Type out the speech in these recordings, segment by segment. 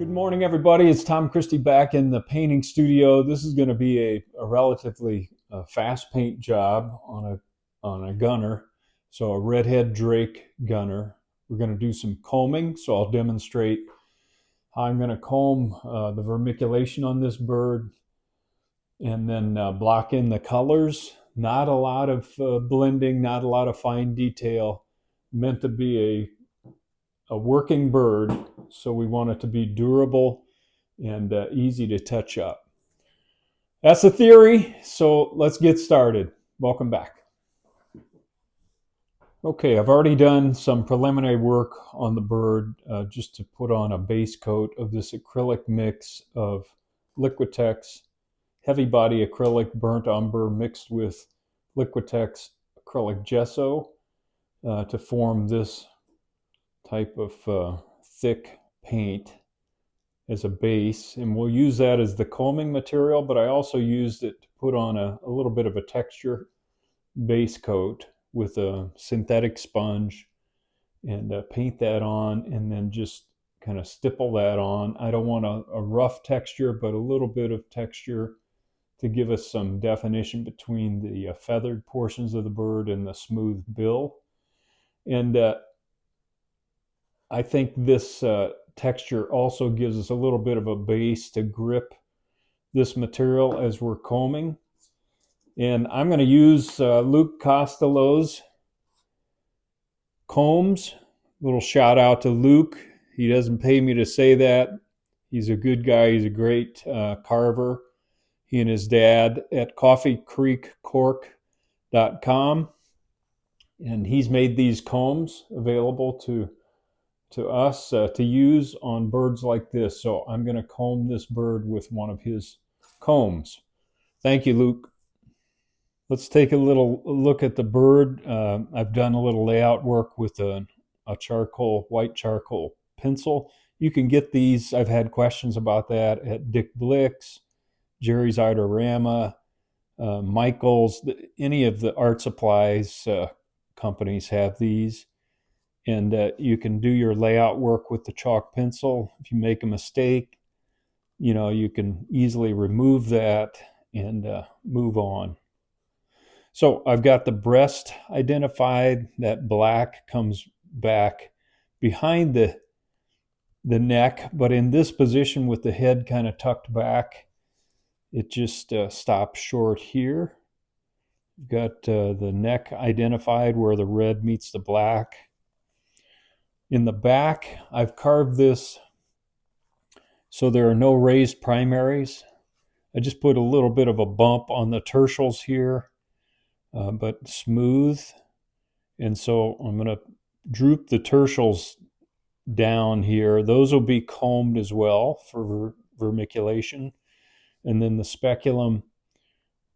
Good morning, everybody. It's Tom Christie back in the painting studio. This is going to be a relatively fast paint job on a gunner, so a Redhead Drake gunner. We're going to do some combing, so I'll demonstrate how I'm going to comb the vermiculation on this bird, and then block in the colors. Not a lot of blending, not a lot of fine detail. Meant to be a working bird, so we want it to be durable and easy to touch up. That's the theory, so let's get started. Welcome back. Okay, I've already done some preliminary work on the bird just to put on a base coat of this acrylic mix of Liquitex heavy body acrylic burnt umber mixed with Liquitex acrylic gesso to form this type of thick paint as a base, and we'll use that as the combing material, but I also used it to put on a little bit of a texture base coat with a synthetic sponge and paint that on, and then just kind of stipple that on. I don't want a rough texture, but a little bit of texture to give us some definition between the feathered portions of the bird and the smooth bill. And I think this texture also gives us a little bit of a base to grip this material as we're combing. And I'm going to use Luke Costello's combs. Little shout out to Luke. He doesn't pay me to say that. He's a good guy. He's a great carver. He and his dad at coffeecreekcork.com. And he's made these combs available to us to use on birds like this. So I'm going to comb this bird with one of his combs. Thank you, Luke. Let's take a little look at the bird. I've done a little layout work with a white charcoal pencil. You can get these. I've had questions about that at Dick Blick's, Jerry's Artorama, Michael's. Any of the art supplies companies have these. And you can do your layout work with the chalk pencil. If you make a mistake, you can easily remove that and move on. So I've got the breast identified. That black comes back behind the neck, but in this position with the head kind of tucked back, it just stops short here. You've got the neck identified where the red meets the black. In the back, I've carved this so there are no raised primaries. I just put a little bit of a bump on the tertials here, but smooth. And so I'm going to droop the tertials down here. Those will be combed as well for vermiculation. And then the speculum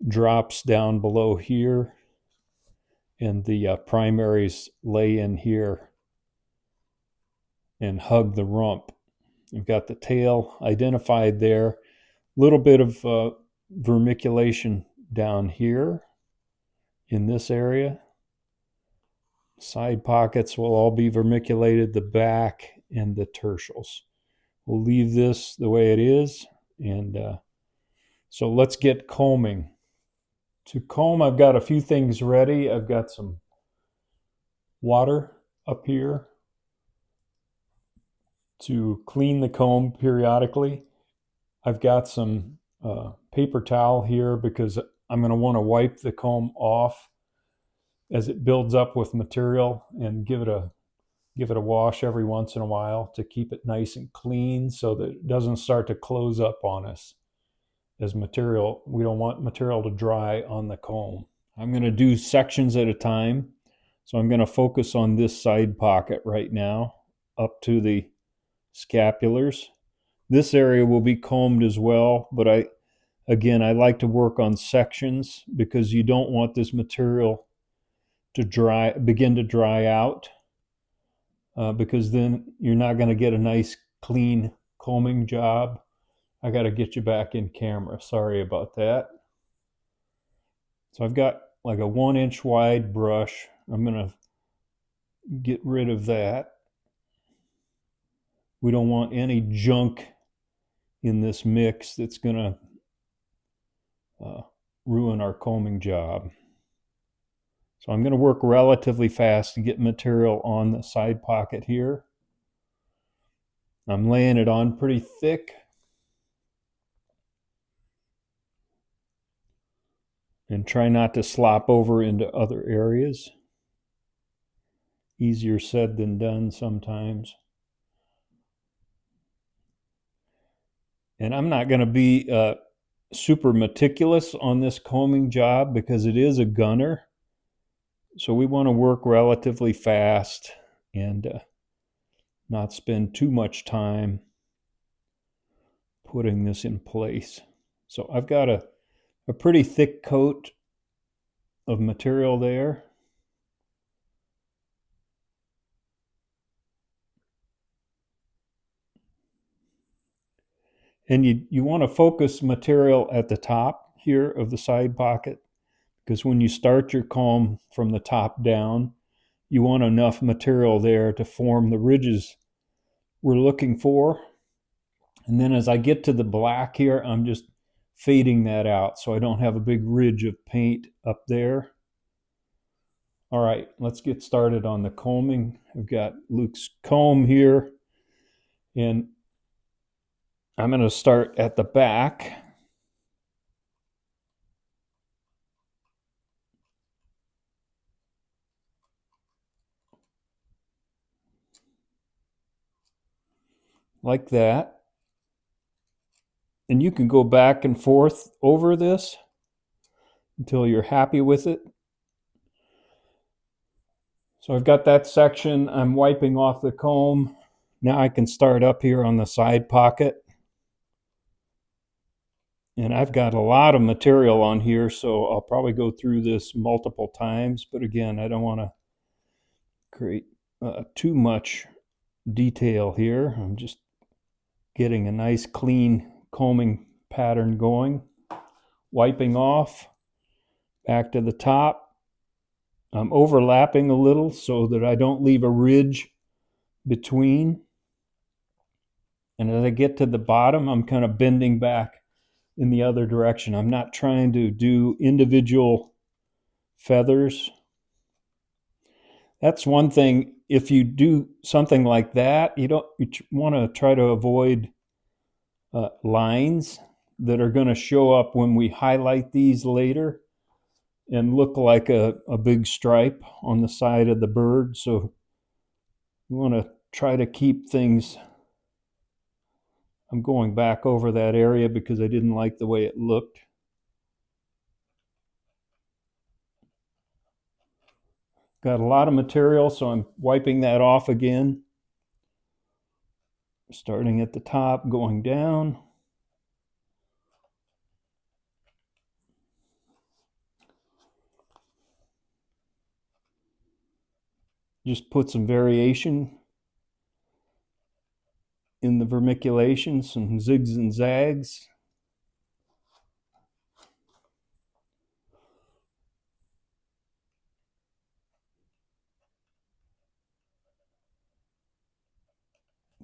drops down below here, and the primaries lay in here and hug the rump. You've got the tail identified there. Little bit of vermiculation down here in this area. Side pockets will all be vermiculated, the back and the tertials. We'll leave this the way it is. And so let's get combing. To comb, I've got a few things ready. I've got some water up here to clean the comb periodically. I've got some paper towel here because I'm going to want to wipe the comb off as it builds up with material and give it a wash every once in a while to keep it nice and clean so that it doesn't start to close up on us as material. We don't want material to dry on the comb. I'm going to do sections at a time. So I'm going to focus on this side pocket right now up to the scapulars. This area will be combed as well, but I like to work on sections because you don't want this material to begin to dry out because then you're not going to get a nice clean combing job. I got to get you back in camera. Sorry about that. So I've got like a 1-inch wide brush. I'm going to get rid of that. We don't want any junk in this mix that's going to ruin our combing job. So I'm going to work relatively fast to get material on the side pocket here. I'm laying it on pretty thick. And try not to slop over into other areas. Easier said than done sometimes. And I'm not going to be super meticulous on this combing job because it is a gunner. So we want to work relatively fast and not spend too much time putting this in place. So I've got a pretty thick coat of material there. And you want to focus material at the top here of the side pocket, because when you start your comb from the top down, you want enough material there to form the ridges we're looking for. And then as I get to the black here, I'm just fading that out so I don't have a big ridge of paint up there. All right, let's get started on the combing. I've got Luke's comb here, and I'm going to start at the back. Like that. And you can go back and forth over this until you're happy with it. So I've got that section. I'm wiping off the comb. Now I can start up here on the side pocket. And I've got a lot of material on here, so I'll probably go through this multiple times. But again, I don't want to create too much detail here. I'm just getting a nice clean combing pattern going. Wiping off, back to the top. I'm overlapping a little so that I don't leave a ridge between. And as I get to the bottom, I'm kind of bending back in the other direction. I'm not trying to do individual feathers. That's one thing. If you do something like that, you want to try to avoid lines that are going to show up when we highlight these later and look like a big stripe on the side of the bird. So you want to try to keep things. I'm going back over that area because I didn't like the way it looked. Got a lot of material, so I'm wiping that off again. Starting at the top, going down. Just put some variation in the vermiculation, some zigs and zags.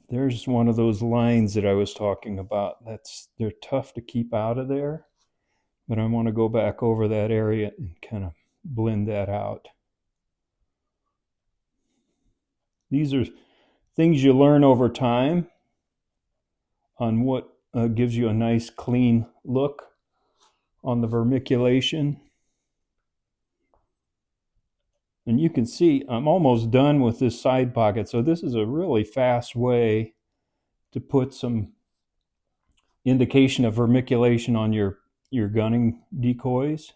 There's one of those lines that I was talking about. They're tough to keep out of there, but I want to go back over that area and kind of blend that out. These are things you learn over time on what gives you a nice clean look on the vermiculation. And you can see I'm almost done with this side pocket. So this is a really fast way to put some indication of vermiculation on your gunning decoys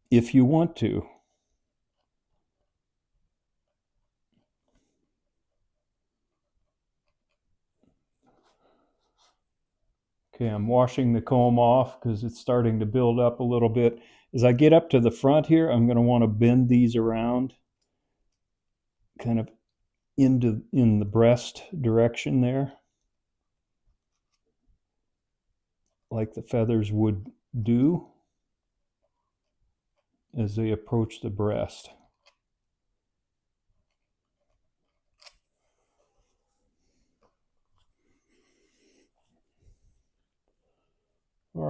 if you want to. Okay, I'm washing the comb off because it's starting to build up a little bit. As I get up to the front here, I'm going to want to bend these around kind of in the breast direction there, like the feathers would do as they approach the breast.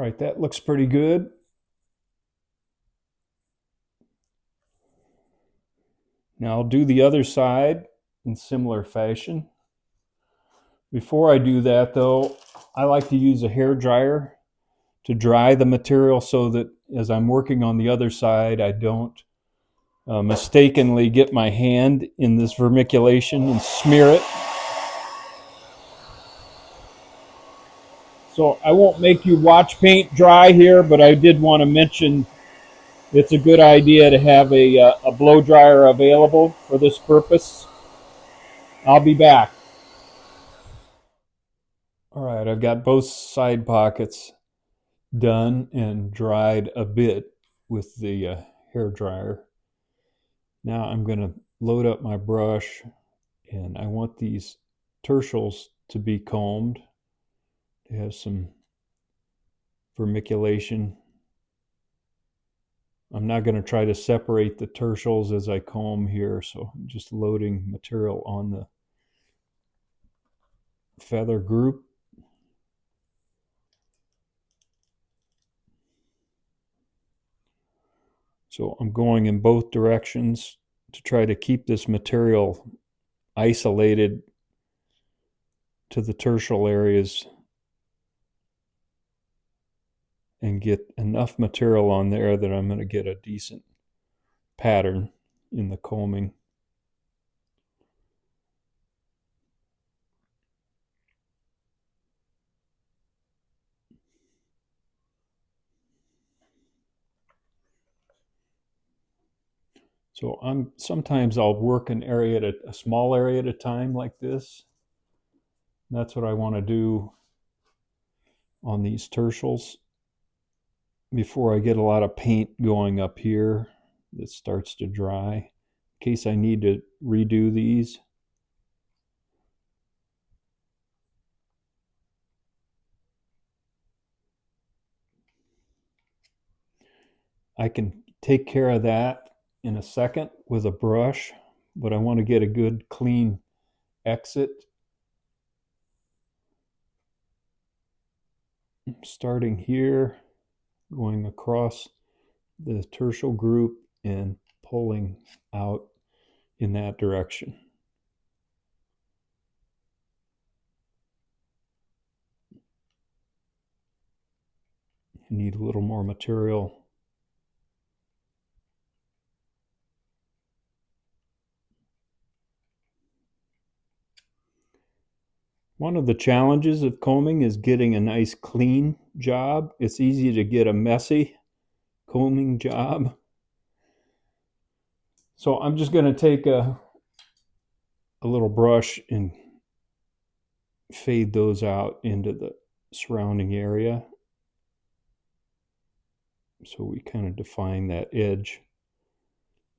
right, that looks pretty good. Now I'll do the other side in similar fashion. Before I do that though, I like to use a hair dryer to dry the material so that as I'm working on the other side, I don't mistakenly get my hand in this vermiculation and smear it. So I won't make you watch paint dry here, but I did want to mention it's a good idea to have a blow dryer available for this purpose. I'll be back. All right, I've got both side pockets done and dried a bit with the hair dryer. Now I'm going to load up my brush, and I want these tertials to be combed. They have some vermiculation. I'm not going to try to separate the tertials as I comb here, so I'm just loading material on the feather group. So I'm going in both directions to try to keep this material isolated to the tertial areas and get enough material on there that I'm going to get a decent pattern in the combing. So sometimes I'll work an area at a small area at a time like this. That's what I want to do on these tertials before I get a lot of paint going up here that starts to dry, in case I need to redo these. I can take care of that in a second with a brush, but I want to get a good clean exit. Starting here, going across the tertial group and pulling out in that direction. I need a little more material. One of the challenges of combing is getting a nice clean job. It's easy to get a messy combing job. So I'm just going to take a little brush and fade those out into the surrounding area. So we kind of define that edge,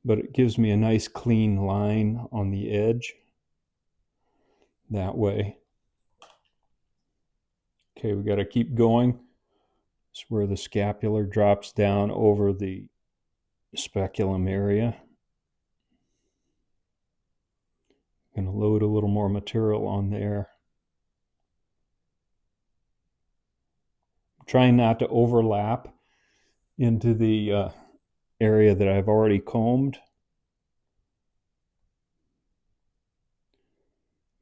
but it gives me a nice clean line on the edge that way. Okay, we got to keep going. It's where the scapular drops down over the speculum area. I'm going to load a little more material on there. I'm trying not to overlap into the area that I've already combed.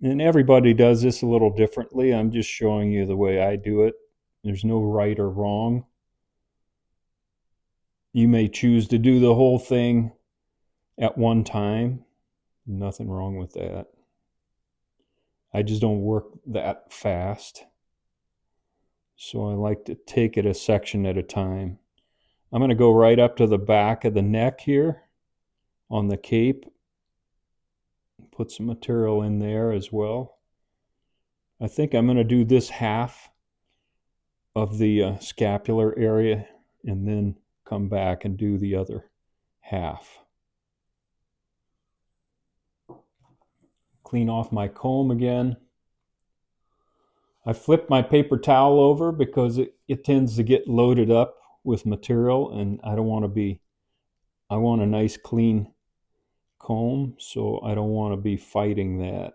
And everybody does this a little differently. I'm just showing you the way I do it. There's no right or wrong. You may choose to do the whole thing at one time. Nothing wrong with that. I just don't work that fast. So I like to take it a section at a time. I'm going to go right up to the back of the neck here on the cape. Put some material in there as well. I think I'm going to do this half of the scapular area and then come back and do the other half. Clean off my comb again. I flip my paper towel over because it tends to get loaded up with material, and I don't want to be, I want a nice clean comb, so I don't want to be fighting that.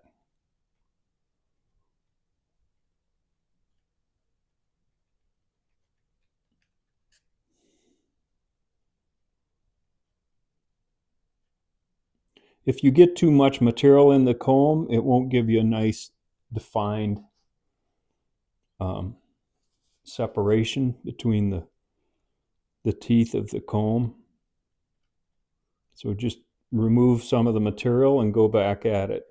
If you get too much material in the comb, it won't give you a nice defined separation between the teeth of the comb. So just remove some of the material and go back at it.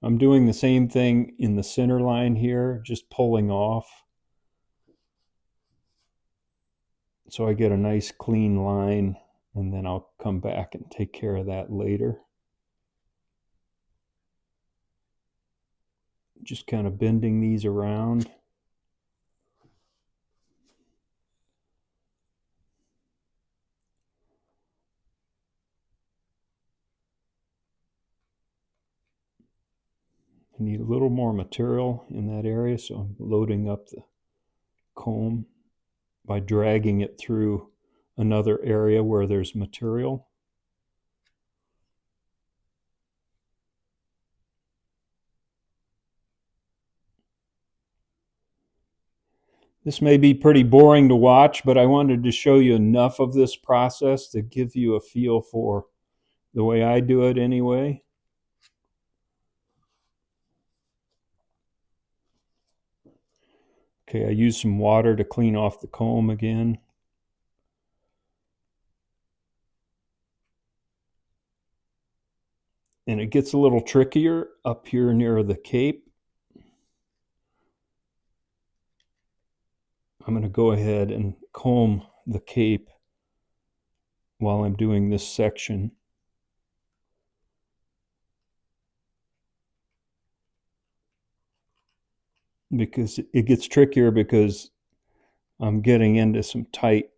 I'm doing the same thing in the center line here, just pulling off. So I get a nice clean line, and then I'll come back and take care of that later. Just kind of bending these around. I need a little more material in that area, so I'm loading up the comb by dragging it through another area where there's material. This may be pretty boring to watch, but I wanted to show you enough of this process to give you a feel for the way I do it anyway. Okay, I use some water to clean off the comb again. And it gets a little trickier up here near the cape. I'm going to go ahead and comb the cape while I'm doing this section. Because it gets trickier because I'm getting into some tight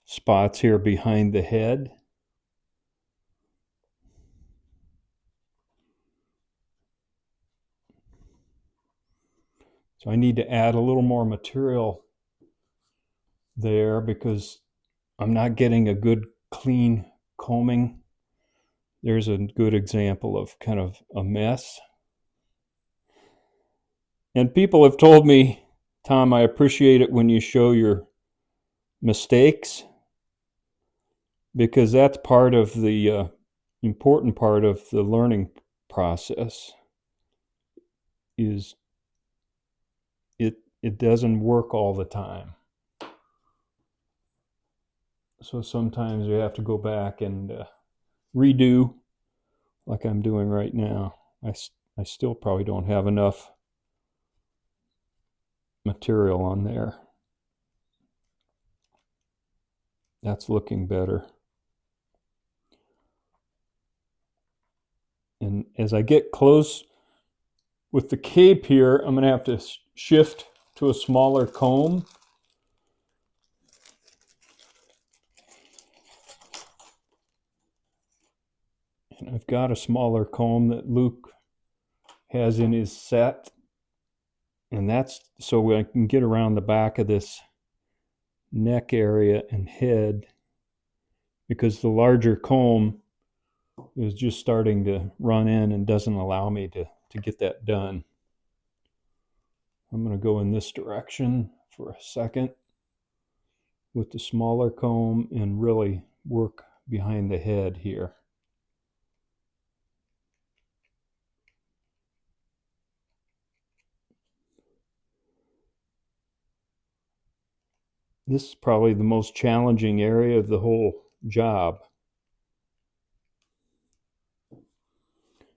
spots here behind the head. So I need to add a little more material there because I'm not getting a good clean combing. There's a good example of kind of a mess. And people have told me, Tom, I appreciate it when you show your mistakes, because that's part of the important part of the learning process. Is it doesn't work all the time. So sometimes you have to go back and redo, like I'm doing right now. I still probably don't have enough material on there. That's looking better. And as I get close with the cape here, I'm going to have to shift to a smaller comb. And I've got a smaller comb that Luke has in his set. And that's so I can get around the back of this neck area and head, because the larger comb is just starting to run in and doesn't allow me to get that done. I'm going to go in this direction for a second with the smaller comb and really work behind the head here. This is probably the most challenging area of the whole job.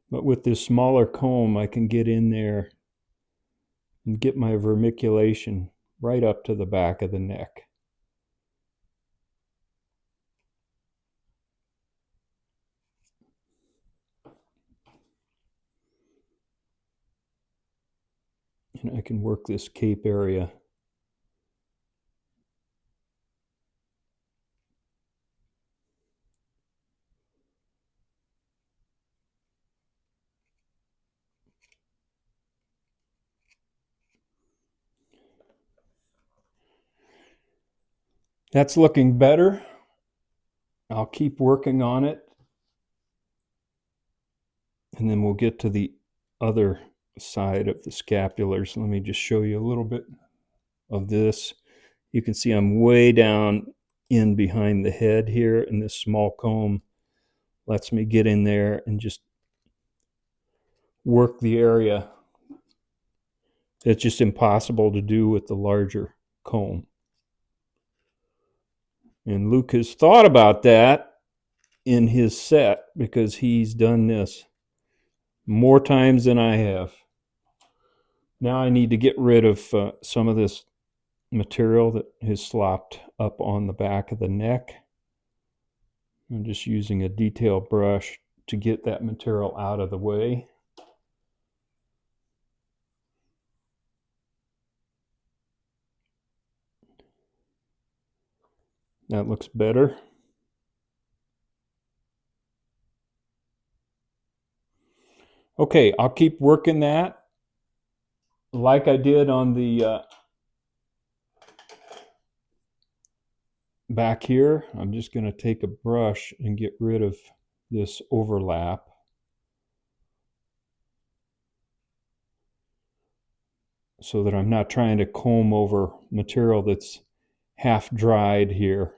But with this smaller comb, I can get in there and get my vermiculation right up to the back of the neck. And I can work this cape area. That's looking better. I'll keep working on it. And then we'll get to the other side of the scapulars. Let me just show you a little bit of this. You can see I'm way down in behind the head here, and this small comb lets me get in there and just work the area. It's just impossible to do with the larger comb. And Luke has thought about that in his set because he's done this more times than I have. Now I need to get rid of some of this material that has slopped up on the back of the neck. I'm just using a detail brush to get that material out of the way. That looks better. Okay, I'll keep working that like I did on the back here. I'm just going to take a brush and get rid of this overlap. So that I'm not trying to comb over material that's half dried here.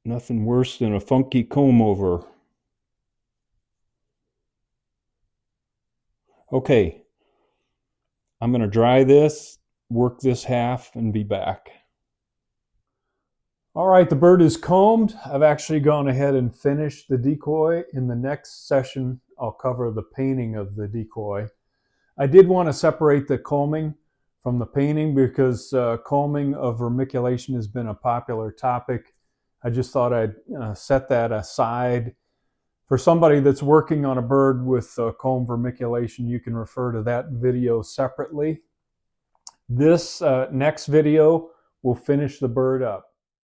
Nothing worse than a funky comb over. Okay, I'm going to dry this, work this half, and be back. All right, the bird is combed. I've actually gone ahead and finished the decoy. In the next session, I'll cover the painting of the decoy. I did want to separate the combing from the painting because combing of vermiculation has been a popular topic. I just thought I'd set that aside. For somebody that's working on a bird with comb vermiculation, you can refer to that video separately. This next video will finish the bird up.